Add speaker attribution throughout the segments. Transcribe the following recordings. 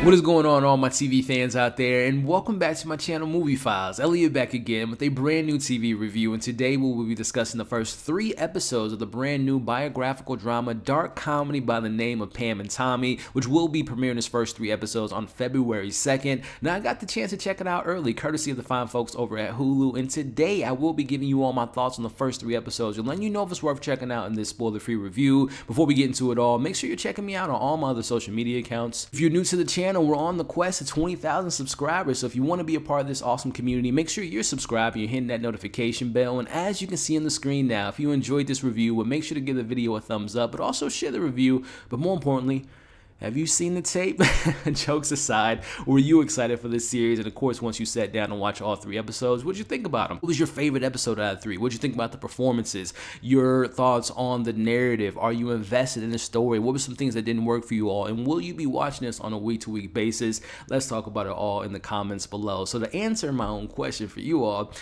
Speaker 1: What is going on, all my TV fans out there, and welcome back to my channel, Movie Files. Elliot back again with a brand new TV review, and today we will be discussing the first 3 episodes of the brand new biographical drama dark comedy by the name of Pam and Tommy, which will be premiering its first 3 episodes on February 2nd. Now, I got the chance to check it out early, courtesy of the fine folks over at Hulu, and today I will be giving you all my thoughts on the first 3 episodes and letting you know if it's worth checking out in this spoiler-free review. Before we get into it all, make sure you're checking me out on all my other social media accounts. If you're new to the channel, we're on the quest to 20,000 subscribers, so if you want to be a part of this awesome community, make sure you're subscribed and you're hitting that notification bell. And as you can see on the screen now, if you enjoyed this review, well, make sure to give the video a thumbs up, but also share the review. But more importantly, have you seen the tape? Jokes aside, were you excited for this series? And of course, once you sat down and watched all 3 episodes, what'd you think about them? What was your favorite episode out of 3? What'd you think about the performances? Your thoughts on the narrative? Are you invested in the story? What were some things that didn't work for you all? And will you be watching this on a week-to-week basis? Let's talk about it all in the comments below. So to answer my own question for you all,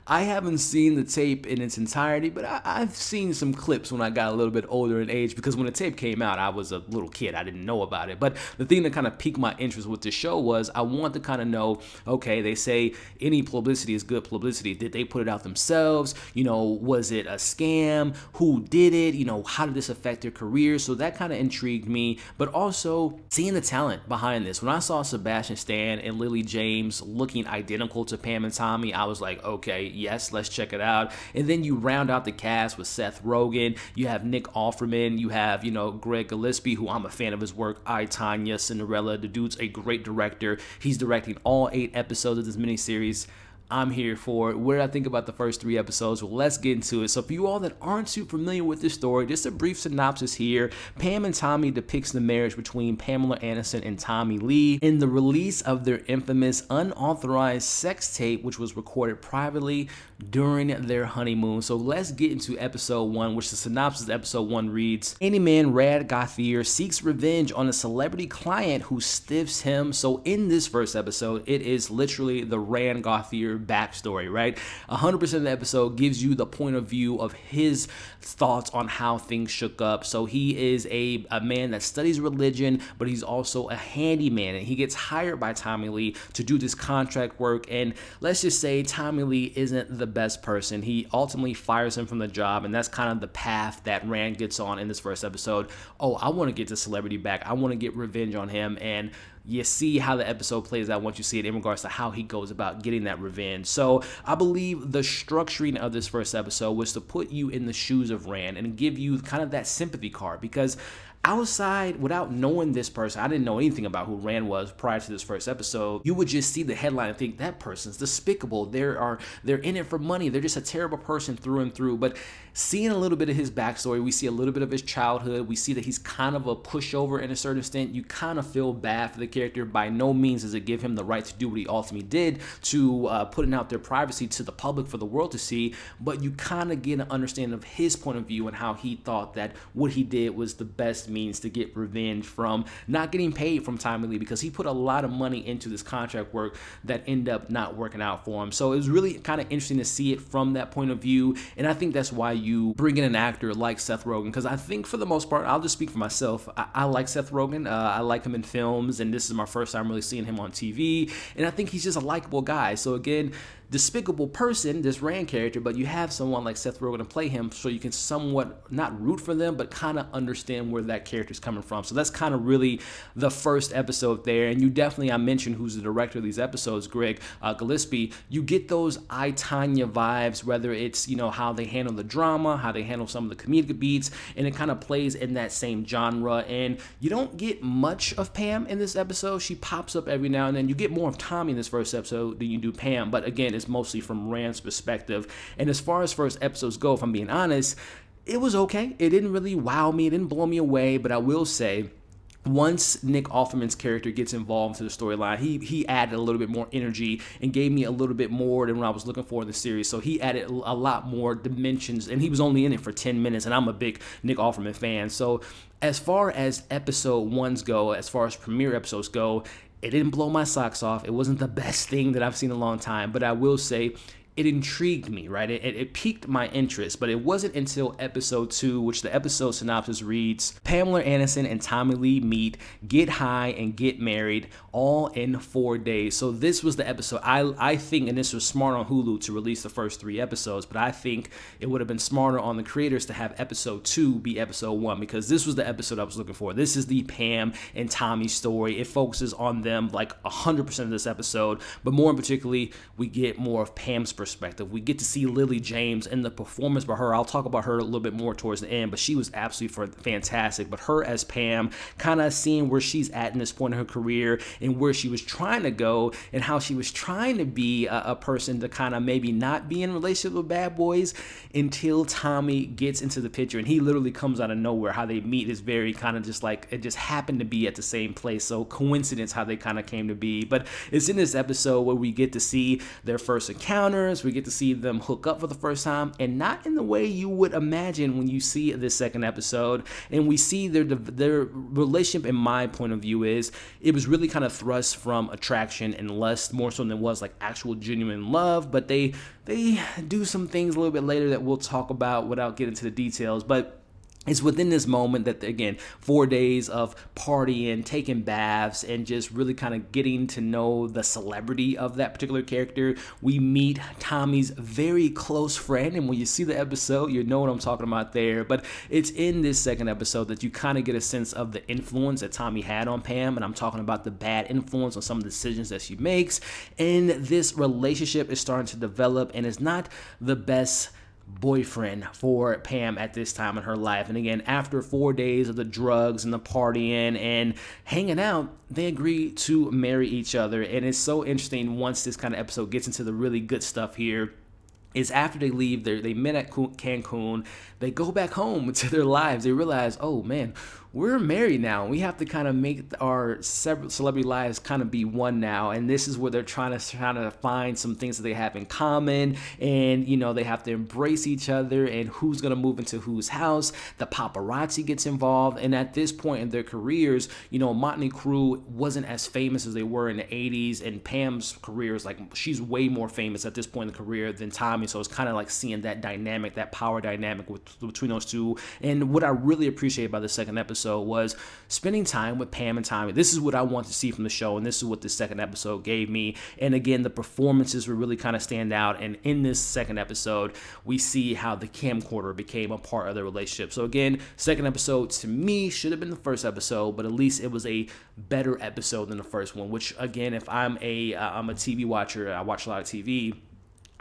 Speaker 1: I haven't seen the tape in its entirety, but I've seen some clips when I got a little bit older in age, because when the tape came out, I was a little kid. I didn't know about it. But the thing that kind of piqued my interest with the show was I want to kind of know, okay, they say any publicity is good publicity. Did they put it out themselves? You know, was it a scam? Who did it? You know, how did this affect their careers? So that kind of intrigued me, but also seeing the talent behind this. When I saw Sebastian Stan and Lily James looking identical to Pam and Tommy, I was like, okay, yes, let's check it out. And then you round out the cast with Seth Rogen. You have Nick Offerman. You have, Greg Gillespie, who I'm a fan of his work. I, Tonya, Cinderella. The dude's a great director. He's directing all 8 episodes of this miniseries. I'm here for it. What did I think about the first 3 episodes? Well, let's get into it. So for you all that aren't too familiar with this story, just a brief synopsis here. Pam and Tommy depicts the marriage between Pamela Anderson and Tommy Lee in the release of their infamous unauthorized sex tape, which was recorded privately during their honeymoon. So let's get into episode 1, which the synopsis of episode 1 reads: Handyman Rad Gauthier seeks revenge on a celebrity client who stiffs him. So in this first episode, it is literally the Rand Gauthier backstory, right? 100% of the episode gives you the point of view of his thoughts on how things shook up. So he is a man that studies religion, but he's also a handyman, and he gets hired by Tommy Lee to do this contract work. And let's just say Tommy Lee isn't the best person. He ultimately fires him from the job, and that's kind of the path that Rand gets on in this first episode. Oh, I want to get the celebrity back. I want to get revenge on him. And you see how the episode plays out once you see it in regards to how he goes about getting that revenge. So I believe the structuring of this first episode was to put you in the shoes of Rand and give you kind of that sympathy card, because outside, without knowing this person, I didn't know anything about who Rand was prior to this first episode. You would just see the headline and think that person's despicable. They're in it for money. They're just a terrible person through and through. But seeing a little bit of his backstory, we see a little bit of his childhood. We see that he's kind of a pushover in a certain extent. You kind of feel bad for the character. By no means does it give him the right to do what he ultimately did, to putting out their privacy to the public for the world to see. But you kind of get an understanding of his point of view and how he thought that what he did was the best means to get revenge from not getting paid from Tommy Lee, because he put a lot of money into this contract work that ended up not working out for him. So it was really kind of interesting to see it from that point of view. And I think that's why you bring in an actor like Seth Rogen, because I think for the most part, I'll just speak for myself, I like Seth Rogen. I like him in films, and this is my first time really seeing him on TV, and I think he's just a likable guy. So again, despicable person, this Rand character, but you have someone like Seth Rogen to play him, so you can somewhat not root for them, but kind of understand where that character is coming from. So that's kind of really the first episode there. And you definitely, I mentioned who's the director of these episodes, Greg Gillespie. You get those I, Tonya vibes, whether it's, how they handle the drama, how they handle some of the comedic beats, and it kind of plays in that same genre. And you don't get much of Pam in this episode. She pops up every now and then. You get more of Tommy in this first episode than you do Pam, but again, it's mostly from Rand's perspective. And as far as first episodes go, if I'm being honest, it was okay. It didn't really wow me. It didn't blow me away. But I will say, once Nick Offerman's character gets involved into the storyline, he added a little bit more energy and gave me a little bit more than what I was looking for in the series. So he added a lot more dimensions, and he was only in it for 10 minutes, and I'm a big Nick Offerman fan. So as far as episode 1s go, as far as premiere episodes go, it didn't blow my socks off. It wasn't the best thing that I've seen in a long time, but I will say it intrigued me, right? It piqued my interest, but it wasn't until episode 2, which the episode synopsis reads, Pamela Anderson and Tommy Lee meet, get high, and get married, all in 4 days. So this was the episode. I think, and this was smart on Hulu to release the first 3 episodes, but I think it would have been smarter on the creators to have episode 2 be episode 1, because this was the episode I was looking for. This is the Pam and Tommy story. It focuses on them like 100% of this episode, but more particularly, we get more of Pam's perspective. We get to see Lily James and the performance by her. I'll talk about her a little bit more towards the end, but she was absolutely fantastic. But her as Pam, kind of seeing where she's at in this point in her career and where she was trying to go and how she was trying to be a person to kind of maybe not be in a relationship with bad boys until Tommy gets into the picture, and he literally comes out of nowhere. How they meet is very kind of just like, it just happened to be at the same place. So coincidence how they kind of came to be. But it's in this episode where we get to see their first encounters. We get to see them hook up for the first time, and not in the way you would imagine when you see this second episode. And we see their relationship, in my point of view, is it was really kind of thrust from attraction and lust more so than it was like actual genuine love. But they do some things a little bit later that we'll talk about without getting into the details. But it's within this moment that, again, 4 days of partying, taking baths, and just really kind of getting to know the celebrity of that particular character. We meet Tommy's very close friend, and when you see the episode, you know what I'm talking about there. But it's in this second episode that you kind of get a sense of the influence that Tommy had on Pam, and I'm talking about the bad influence on some of the decisions that she makes. And this relationship is starting to develop, and it's not the best boyfriend for Pam at this time in her life. And again, after 4 days of the drugs and the partying and hanging out, they agree to marry each other. And it's so interesting once this kind of episode gets into the really good stuff here. Is after they leave, they met at Cancun, they go back home to their lives. They realize, oh man, we're married now. We have to kind of make our separate celebrity lives kind of be one now. And this is where they're trying to find some things that they have in common. And, you know, they have to embrace each other and who's going to move into whose house. The paparazzi gets involved. And at this point in their careers, you know, Motley Crue wasn't as famous as they were in the 80s. And Pam's career is like, she's way more famous at this point in the career than Tommy. So it's kind of like seeing that dynamic, that power dynamic between those two. And what I really appreciate about the second episode was spending time with Pam and Tommy. This is what I want to see from the show, and this is what the second episode gave me. And again, the performances were really kind of stand out. And in this second episode, we see how the camcorder became a part of the relationship. So again, second episode to me should have been the first episode, but at least it was a better episode than the first one. Which again, if I'm a TV watcher, I watch a lot of TV.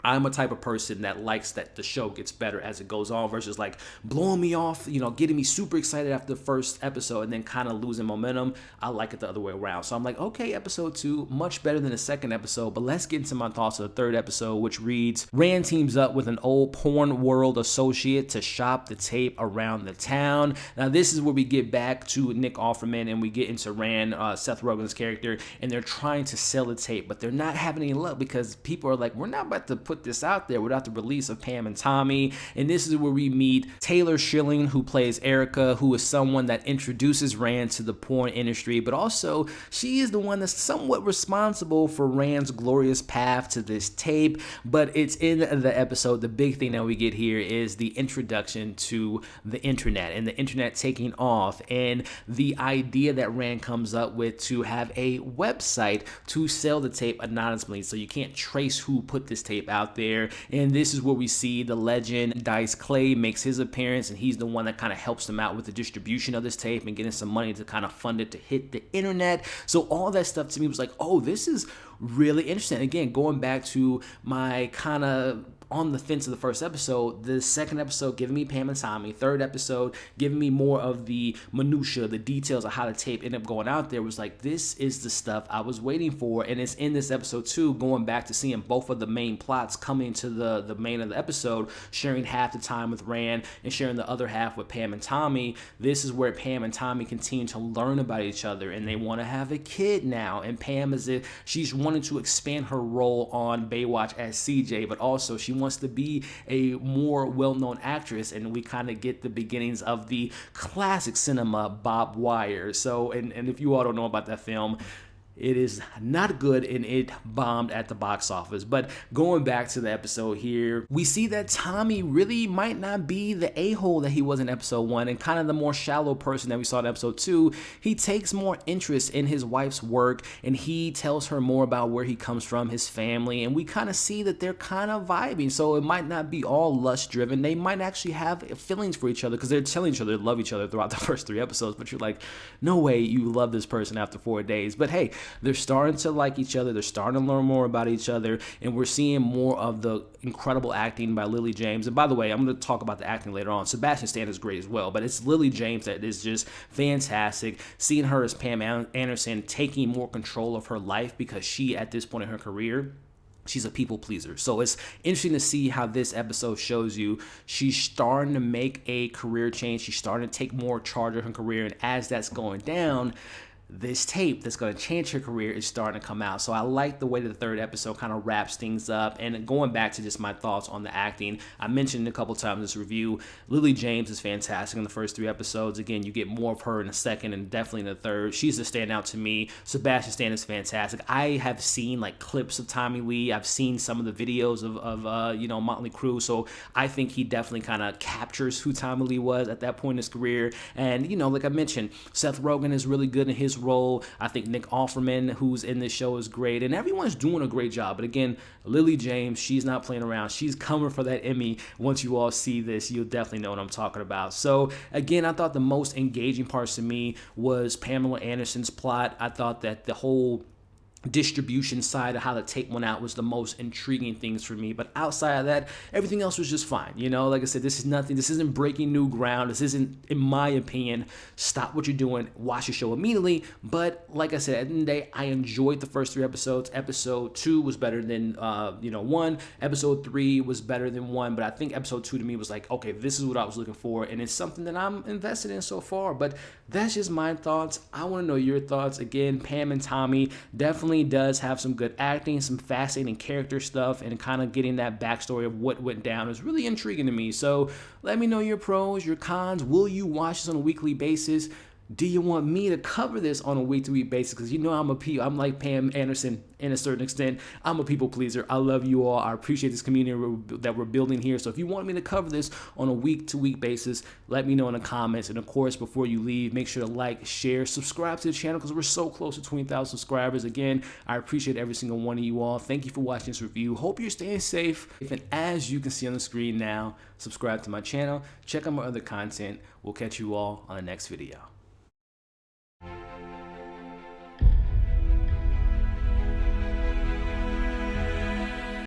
Speaker 1: I'm a type of person that likes that the show gets better as it goes on versus like blowing me off, you know, getting me super excited after the first episode and then kind of losing momentum. I like it the other way around. So I'm like, okay, episode 2, much better than the second episode, but let's get into my thoughts of the third episode, which reads, Rand teams up with an old porn world associate to shop the tape around the town. Now this is where we get back to Nick Offerman and we get into Rand, Seth Rogen's character, and they're trying to sell the tape, but they're not having any luck because people are like, we're not about to put this out there without the release of Pam and Tommy. And this is where we meet Taylor Schilling, who plays Erica, who is someone that introduces Rand to the porn industry, but also she is the one that's somewhat responsible for Rand's glorious path to this tape. But it's in the episode, the big thing that we get here is the introduction to the internet and the internet taking off, and the idea that Rand comes up with to have a website to sell the tape anonymously, so you can't trace who put this tape out there. And this is where we see the legend Dice Clay makes his appearance, and he's the one that kind of helps them out with the distribution of this tape and getting some money to kind of fund it to hit the internet. So all that stuff to me was like, oh, this is really interesting. Again, going back to my kind of on the fence of the first episode, the second episode giving me Pam and Tommy, third episode giving me more of the minutia, the details of how the tape ended up going out there, was like, this is the stuff I was waiting for. And it's in this episode too, going back to seeing both of the main plots coming to the main of the episode, sharing half the time with Rand and sharing the other half with Pam and Tommy. This is where Pam and Tommy continue to learn about each other, and they want to have a kid now. And Pam she's wanting to expand her role on Baywatch as CJ, but also she wants to be a more well-known actress, and we kind of get the beginnings of the classic cinema Bob Wire. So, and if you all don't know about that film, It is not good, and it bombed at the box office. But going back to the episode here, we see that Tommy really might not be the a-hole that he was in episode 1 and kind of the more shallow person that we saw in episode 2. He takes more interest in his wife's work, and he tells her more about where he comes from, his family, and we kind of see that they're kind of vibing. So it might not be all lust driven. They might actually have feelings for each other because they're telling each other they love each other throughout the first 3 episodes, but you're like, no way you love this person after 4 days. But hey, they're starting to like each other. They're starting to learn more about each other, and we're seeing more of the incredible acting by Lily James. And by the way, I'm going to talk about the acting later on. Sebastian Stan is great as well, but it's Lily James that is just fantastic. Seeing her as Pam Anderson taking more control of her life, because she, at this point in her career, she's a people pleaser. So it's interesting to see how this episode shows you she's starting to make a career change. She's starting to take more charge of her career. And as that's going down, this tape that's going to change her career is starting to come out. So I like the way that the 3rd episode kind of wraps things up. And going back to just my thoughts on the acting, I mentioned a couple times in this review, Lily James is fantastic in the first 3 episodes. Again, you get more of her in the 2nd and definitely in the 3rd. She's the standout to me. Sebastian Stan is fantastic. I have seen like clips of Tommy Lee. I've seen some of the videos of Motley Crue. So I think he definitely kind of captures who Tommy Lee was at that point in his career. And, like I mentioned, Seth Rogen is really good in his role. I think Nick Offerman, who's in this show, is great, and everyone's doing a great job. But again, Lily James, she's not playing around. She's coming for that Emmy. Once you all see this, you'll definitely know what I'm talking about. So again, I thought the most engaging parts to me was Pamela Anderson's plot. I thought that the whole distribution side of how to take one out was the most intriguing things for me. But outside of that, everything else was just fine. Like I said, this isn't breaking new ground. This isn't, in my opinion, stop what you're doing, watch the show immediately. But like I said, at the end of the day, I enjoyed the first 3 episodes. Episode 2 was better than 1. Episode 3 was better than 1. But I think episode 2 to me was like, okay, this is what I was looking for, and it's something that I'm invested in so far. But that's just my thoughts. I want to know your thoughts. Again, Pam and Tommy definitely does have some good acting, some fascinating character stuff, and kind of getting that backstory of what went down is really intriguing to me. So let me know your pros, your cons. Will you watch this on a weekly basis? Do you want me to cover this on a week-to-week basis? Because I'm like Pam Anderson in a certain extent. I'm a people pleaser. I love you all. I appreciate this community that we're building here. So if you want me to cover this on a week-to-week basis, let me know in the comments. And of course, before you leave, make sure to like, share, subscribe to the channel, because we're so close to 20,000 subscribers. Again, I appreciate every single one of you all. Thank you for watching this review. Hope you're staying safe. And as you can see on the screen now, subscribe to my channel. Check out my other content. We'll catch you all on the next video.